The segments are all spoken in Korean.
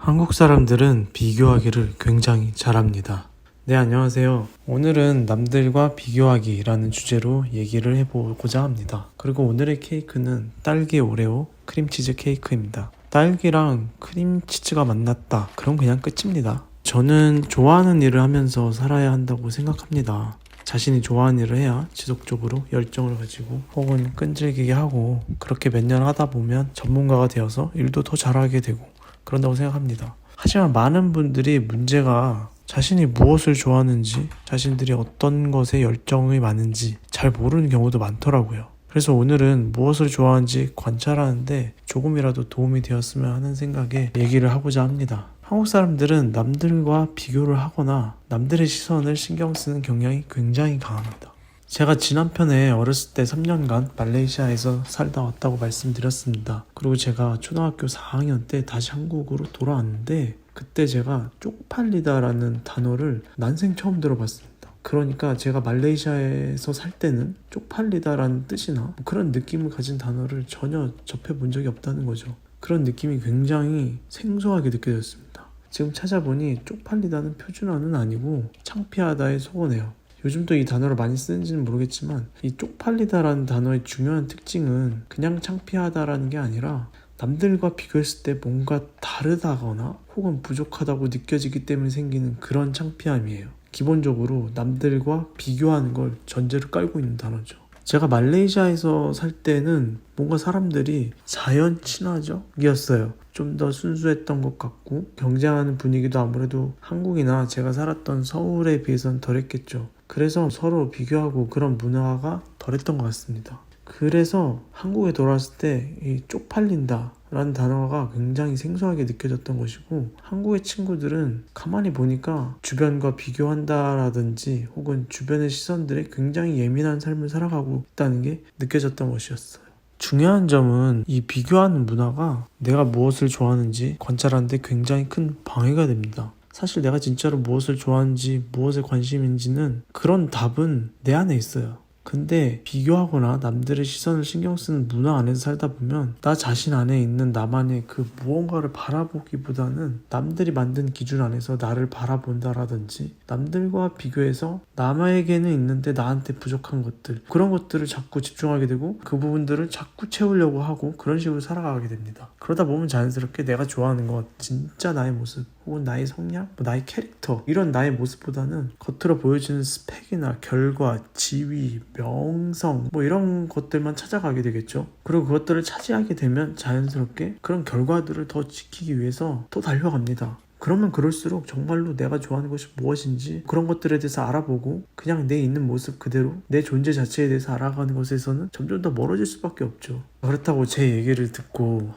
한국 사람들은 비교하기를 굉장히 잘합니다. 네, 안녕하세요. 오늘은 남들과 비교하기라는 주제로 얘기를 해보고자 합니다. 그리고 오늘의 케이크는 딸기 오레오 크림치즈 케이크입니다. 딸기랑 크림치즈가 만났다. 그럼 그냥 끝입니다. 저는 좋아하는 일을 하면서 살아야 한다고 생각합니다. 자신이 좋아하는 일을 해야 지속적으로 열정을 가지고 혹은 끈질기게 하고 그렇게 몇 년 하다 보면 전문가가 되어서 일도 더 잘하게 되고 그런다고 생각합니다. 하지만 많은 분들이 문제가 자신이 무엇을 좋아하는지, 자신들이 어떤 것에 열정이 많은지 잘 모르는 경우도 많더라고요. 그래서 오늘은 무엇을 좋아하는지 관찰하는데 조금이라도 도움이 되었으면 하는 생각에 얘기를 하고자 합니다. 한국 사람들은 남들과 비교를 하거나 남들의 시선을 신경 쓰는 경향이 굉장히 강합니다. 제가 지난 편에 어렸을 때 3년간 말레이시아에서 살다 왔다고 말씀드렸습니다. 그리고 제가 초등학교 4학년 때 다시 한국으로 돌아왔는데 그때 제가 쪽팔리다라는 단어를 난생 처음 들어봤습니다. 그러니까 제가 말레이시아에서 살 때는 쪽팔리다라는 뜻이나 그런 느낌을 가진 단어를 전혀 접해본 적이 없다는 거죠. 그런 느낌이 굉장히 생소하게 느껴졌습니다. 지금 찾아보니 쪽팔리다는 표준어는 아니고 창피하다에 속어네요. 요즘 또 이 단어를 많이 쓰는지는 모르겠지만 이 쪽팔리다라는 단어의 중요한 특징은 그냥 창피하다라는 게 아니라 남들과 비교했을 때 뭔가 다르다거나 혹은 부족하다고 느껴지기 때문에 생기는 그런 창피함이에요. 기본적으로 남들과 비교하는 걸 전제로 깔고 있는 단어죠. 제가 말레이시아에서 살 때는 뭔가 사람들이 자연 친화적이었어요. 좀 더 순수했던 것 같고 경쟁하는 분위기도 아무래도 한국이나 제가 살았던 서울에 비해서는 덜했겠죠. 그래서 서로 비교하고 그런 문화가 덜했던 것 같습니다. 그래서 한국에 돌아왔을 때 이 쪽팔린다 라는 단어가 굉장히 생소하게 느껴졌던 것이고 한국의 친구들은 가만히 보니까 주변과 비교한다라든지 혹은 주변의 시선들에 굉장히 예민한 삶을 살아가고 있다는 게 느껴졌던 것이었어요. 중요한 점은 이 비교하는 문화가 내가 무엇을 좋아하는지 관찰하는데 굉장히 큰 방해가 됩니다. 사실 내가 진짜로 무엇을 좋아하는지 무엇에 관심인지는 그런 답은 내 안에 있어요. 근데 비교하거나 남들의 시선을 신경 쓰는 문화 안에서 살다 보면 나 자신 안에 있는 나만의 그 무언가를 바라보기보다는 남들이 만든 기준 안에서 나를 바라본다라든지 남들과 비교해서 남에게는 있는데 나한테 부족한 것들 그런 것들을 자꾸 집중하게 되고 그 부분들을 자꾸 채우려고 하고 그런 식으로 살아가게 됩니다. 그러다 보면 자연스럽게 내가 좋아하는 것 진짜 나의 모습 혹은 나의 성향, 나의 캐릭터 이런 나의 모습보다는 겉으로 보여지는 스펙이나 결과, 지위, 명성 이런 것들만 찾아가게 되겠죠. 그리고 그것들을 차지하게 되면 자연스럽게 그런 결과들을 더 지키기 위해서 더 달려갑니다. 그러면 그럴수록 정말로 내가 좋아하는 것이 무엇인지 그런 것들에 대해서 알아보고 그냥 내 있는 모습 그대로 내 존재 자체에 대해서 알아가는 것에서는 점점 더 멀어질 수밖에 없죠. 그렇다고 제 얘기를 듣고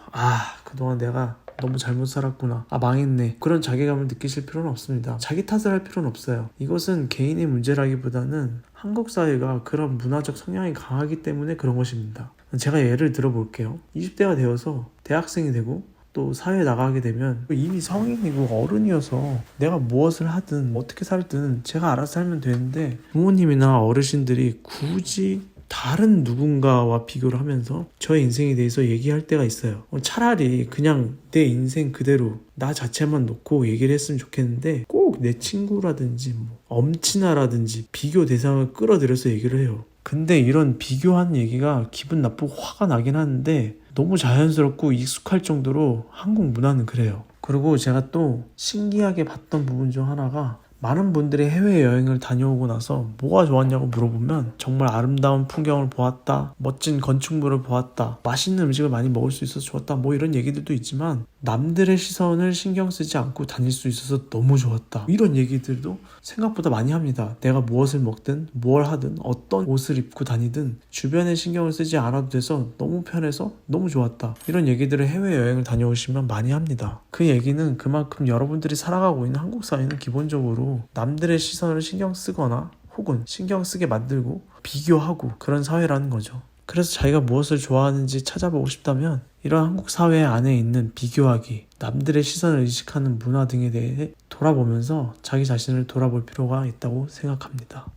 그동안 내가 너무 잘못 살았구나, 망했네, 그런 자괴감을 느끼실 필요는 없습니다. 자기 탓을 할 필요는 없어요. 이것은 개인의 문제라기보다는 한국 사회가 그런 문화적 성향이 강하기 때문에 그런 것입니다. 제가 예를 들어볼게요. 20대가 되어서 대학생이 되고 또 사회에 나가게 되면 이미 성인이고 어른이어서 내가 무엇을 하든 어떻게 살든 제가 알아서 살면 되는데 부모님이나 어르신들이 굳이 다른 누군가와 비교를 하면서 저의 인생에 대해서 얘기할 때가 있어요. 차라리 그냥 내 인생 그대로 나 자체만 놓고 얘기를 했으면 좋겠는데 꼭 내 친구라든지 엄친아라든지 비교 대상을 끌어들여서 얘기를 해요. 근데 이런 비교하는 얘기가 기분 나쁘고 화가 나긴 하는데 너무 자연스럽고 익숙할 정도로 한국 문화는 그래요. 그리고 제가 또 신기하게 봤던 부분 중 하나가 많은 분들이 해외여행을 다녀오고 나서 뭐가 좋았냐고 물어보면 정말 아름다운 풍경을 보았다, 멋진 건축물을 보았다, 맛있는 음식을 많이 먹을 수 있어서 좋았다 이런 얘기들도 있지만 남들의 시선을 신경 쓰지 않고 다닐 수 있어서 너무 좋았다 이런 얘기들도 생각보다 많이 합니다. 내가 무엇을 먹든 뭘 하든 어떤 옷을 입고 다니든 주변에 신경을 쓰지 않아도 돼서 너무 편해서 너무 좋았다 이런 얘기들을 해외여행을 다녀오시면 많이 합니다. 그 얘기는 그만큼 여러분들이 살아가고 있는 한국 사회는 기본적으로 남들의 시선을 신경 쓰거나 혹은 신경 쓰게 만들고 비교하고 그런 사회라는 거죠. 그래서 자기가 무엇을 좋아하는지 찾아보고 싶다면 이런 한국 사회 안에 있는 비교하기, 남들의 시선을 의식하는 문화 등에 대해 돌아보면서 자기 자신을 돌아볼 필요가 있다고 생각합니다.